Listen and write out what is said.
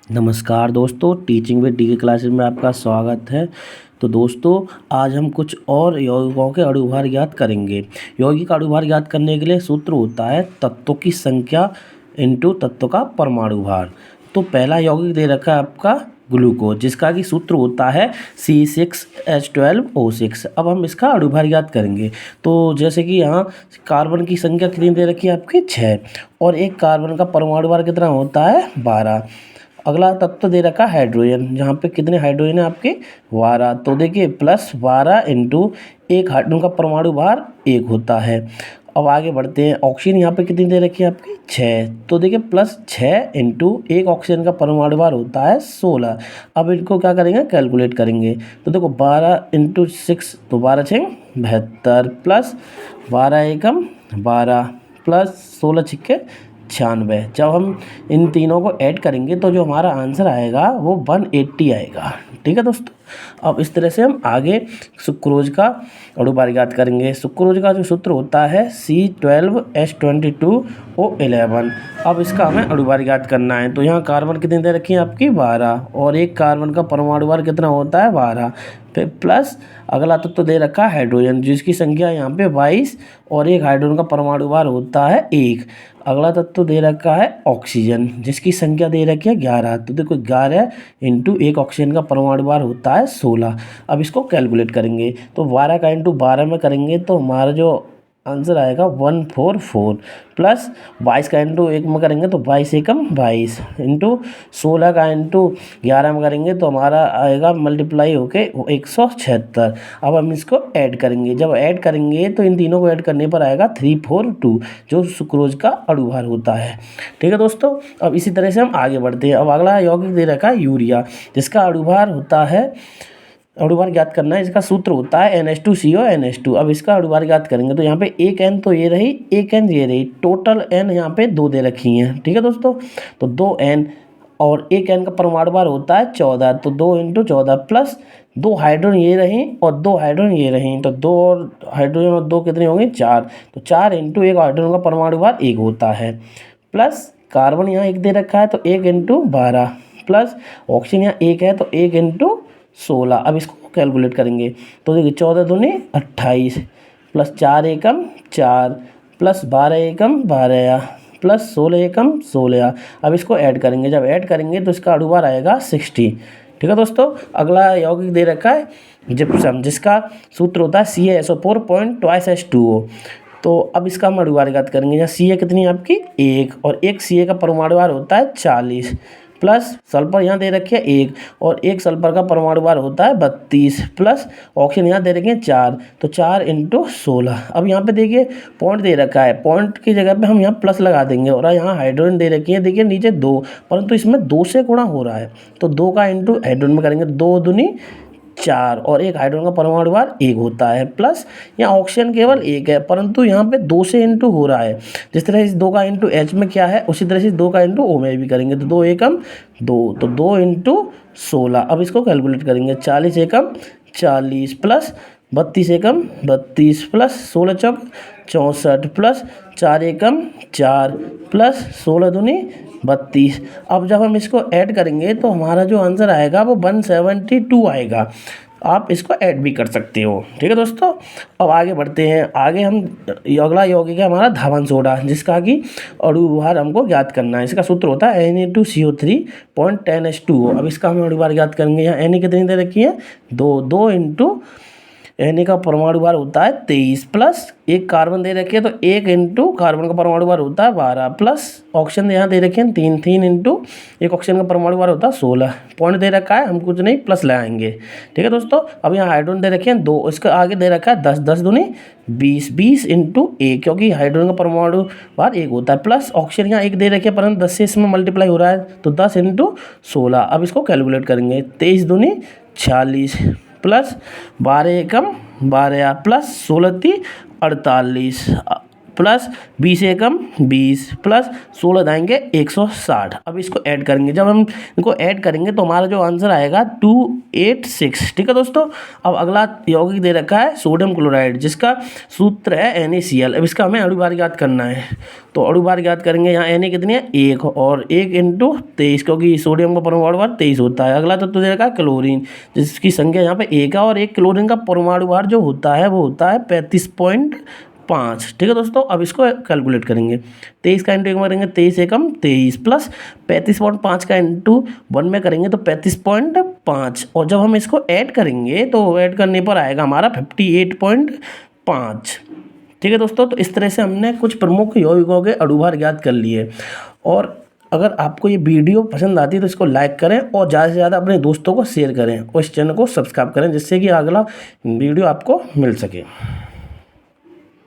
नमस्कार दोस्तों, teaching with D के क्लासेस में आपका स्वागत है। तो दोस्तों, आज हम कुछ और यौगिकों के अणुभार ज्ञात करेंगे। यौगिक का अणुभार ज्ञात करने के लिए सूत्र होता है तत्वों की संख्या इंटू तत्व का परमाणु भार। तो पहला यौगिक दे रखा है आपका ग्लूकोज, जिसका कि सूत्र होता है C6H12O6। अब हम इसका अणुभार ज्ञात करेंगे। तो जैसे कि यहाँ कार्बन की संख्या कितनी दे रखी है आपकी 6, और एक कार्बन का परमाणु भार कितना होता है 12। अगला तत्व दे रखा हाइड्रोजन, जहाँ पे कितने हाइड्रोजन है आपके 12। तो देखिए +12 इंटू एक हाइड्रोजन का परमाणु भार 1 होता है। अब आगे बढ़ते हैं। ऑक्सीजन यहाँ पे कितनी दे रखी है आपकी 6। तो देखिए +6 इंटू एक ऑक्सीजन का परमाणु भार होता है 16। अब इनको क्या करेंगे, कैलकुलेट करेंगे। तो देखो 12 इंटू 6, तो 12×6 72, प्लस 12 एकम 12, प्लस 16 छिक्के 96। जब हम इन तीनों को ऐड करेंगे तो जो हमारा आंसर आएगा वो 180 आएगा। ठीक है दोस्तों। अब इस तरह से हम आगे सुक्रोज का अणुभार ज्ञात करेंगे। सुक्रोज का जो सूत्र होता है C12H22O11। अब इसका हमें अणुभार ज्ञात करना है। तो यहाँ कार्बन कितनी दे रखी है आपकी 12, और एक कार्बन का परमाणु भार कितना होता है 12। फिर प्लस अगला तत्व दे रखा है हाइड्रोजन, जिसकी संख्या यहाँ पे 22, और एक हाइड्रोजन का परमाणु भार होता है 1। अगला तत्व दे रखा है ऑक्सीजन, जिसकी संख्या दे रखी है 11। तो देखो 11 इंटू एक ऑक्सीजन का परमाणु भार होता है 16। अब इसको कैलकुलेट करेंगे। तो 12 का इंटू 12 में करेंगे तो हमारा जो आंसर आएगा 144, प्लस 22 का इंटू 1 में करेंगे तो 22 एकम 22, इंटू 16 का इंटू 11 में करेंगे तो हमारा आएगा मल्टीप्लाई होके 176। अब हम इसको ऐड करेंगे। जब ऐड करेंगे तो इन तीनों को ऐड करने पर आएगा 342, जो सुक्रोज का अणुभार होता है। ठीक है दोस्तों। अब इसी तरह से हम आगे बढ़ते हैं। अब अगला यौगिक दे रखा है यूरिया, जिसका अणुभार होता है, अणुभार ज्ञात करना है। इसका सूत्र होता है NH2CO NH2। अब इसका अणुभार ज्ञात करेंगे तो यहाँ पे एक N तो ये रही, एक N ये रही, टोटल N यहाँ पे 2 दे रखी हैं। ठीक है दोस्तों। तो 2N और एक N का परमाणु भार होता है 14। तो 2 इंटू 14, प्लस 2 हाइड्रोजन ये रही और 2 हाइड्रोजन ये रही। तो 2 और हाइड्रोजन और 2 कितने होंगे 4। तो 4 इंटू एक हाइड्रोजन का परमाणु भार 1 होता है। प्लस कार्बन यहाँ 1 दे रखा है तो 1 इंटू 12, प्लस ऑक्सीजन यहाँ 1 है तो 1 इंटू 16। अब इसको कैलकुलेट करेंगे तो देखिए 14 दूनी 28, प्लस 4 एकम 4, प्लस 12 एकम 12, प्लस 16 एकम 16। अब इसको ऐड करेंगे। जब ऐड करेंगे तो इसका अणुभार आएगा 60। ठीक है दोस्तों। अगला यौगिक दे रखा है जिप्सम, जिसका सूत्र होता है CaSO4 2H2O। तो अब इसका हम अणुभार ज्ञात करेंगे। यहाँ Ca कितनी है आपकी 1, और एक Ca का परमाणु भार होता है 40, प्लस सल्फर यहाँ दे रखे है 1, और एक सल्फर का परमाणु भार होता है 32, प्लस ऑक्सीजन यहाँ दे रखे हैं 4। तो 4 इंटू 16। अब यहाँ पे देखिए पॉइंट दे रखा है, पॉइंट की जगह पे हम यहाँ प्लस लगा देंगे। और यहाँ हाइड्रोजन दे रखी है, देखिए नीचे 2, परंतु इसमें 2 से गुणा हो रहा है। तो 2 का इंटू हाइड्रोजन में करेंगे, 2 दूनी 4, और एक हाइड्रोजन का परमाणु भार 1 होता है। प्लस यहाँ ऑक्सीजन केवल 1 है, परंतु यहाँ पे 2 से इंटू हो रहा है। जिस तरह से 2 का इंटू H में क्या है, उसी तरह से 2 का इंटू O में भी करेंगे। तो 2 एकम 2, तो 2 इंटू 16। अब इसको कैलकुलेट करेंगे। 40 एकम 40, प्लस 32 एकम 32, प्लस 16 चौक 64, प्लस 4 एकम 4, प्लस 16 दूनी 32। अब जब हम इसको ऐड करेंगे तो हमारा जो आंसर आएगा वो 172 आएगा। आप इसको ऐड भी कर सकते हो। ठीक है दोस्तों। अब आगे बढ़ते हैं। आगे हम अगला यौगिक है हमारा धावन सोडा, जिसका कि अणुभार हमको ज्ञात करना है। इसका सूत्र होता है Na2CO3.10H2O। अब इसका हम अणुभार ज्ञात करेंगे। यहाँ Na कितनी दे रखी है 2 इंटू Na का परमाणु भार होता है 23, प्लस एक कार्बन दे रखी है तो 1 इंटू कार्बन का परमाणु भार होता है 12, प्लस ऑक्सीजन यहाँ दे रखे हैं 3 इंटू एक ऑक्सीजन का परमाणु भार होता है 16। पॉइंट दे रखा है, हम कुछ नहीं प्लस लगाएंगे। ठीक है दोस्तों। अब यहाँ हाइड्रोजन दे रखे हैं 2, इसके आगे दे रखा है 10, 10 दूनी 20, 20 इंटू 1, क्योंकि हाइड्रोजन का परमाणु भार 1 होता है। प्लस ऑक्सीजन यहाँ 1 दे रखे हैं, परंतु 10 से इसमें मल्टीप्लाई हो रहा है तो 10 इंटू 16। अब इसको कैलकुलेट करेंगे। 23 दूनी 46, प्लस 12 एकम 12, प्लस 16 × 48, प्लस 20 एकम 20 प्लस 16 जाएंगे 160। अब इसको ऐड करेंगे, जब हम इनको ऐड करेंगे तो हमारा जो आंसर आएगा 286। ठीक है दोस्तों। अब अगला यौगिक दे रखा है सोडियम क्लोराइड, जिसका सूत्र है NaCl। अब इसका हमें अणु भार ज्ञात करना है, तो अणु भार ज्ञात करेंगे। यहाँ Na कितनी है 1 और 1 × 23, क्योंकि सोडियम का परमाणु भार 23 होता है। अगला तत्व दे रखा है क्लोरीन, जिसकी संख्या यहाँ पे 1 है और 1 क्लोरीन का परमाणु भार जो होता है वो होता है 35.5। ठीक है दोस्तों। अब इसको कैलकुलेट करेंगे, 23 का इंटू 1 में करेंगे 23 एकम 23 प्लस 35.5 का इंटू 1 में करेंगे तो 35.5, और जब हम इसको ऐड करेंगे तो ऐड करने पर आएगा हमारा 58.5। ठीक है दोस्तों। तो इस तरह से हमने कुछ प्रमुख यौगिकों के अणु भार ज्ञात कर लिए। और अगर आपको ये वीडियो पसंद आती है तो इसको लाइक करें और ज़्यादा से ज़्यादा अपने दोस्तों को शेयर करें और इस चैनल को सब्सक्राइब करें, जिससे कि अगला वीडियो आपको मिल सके।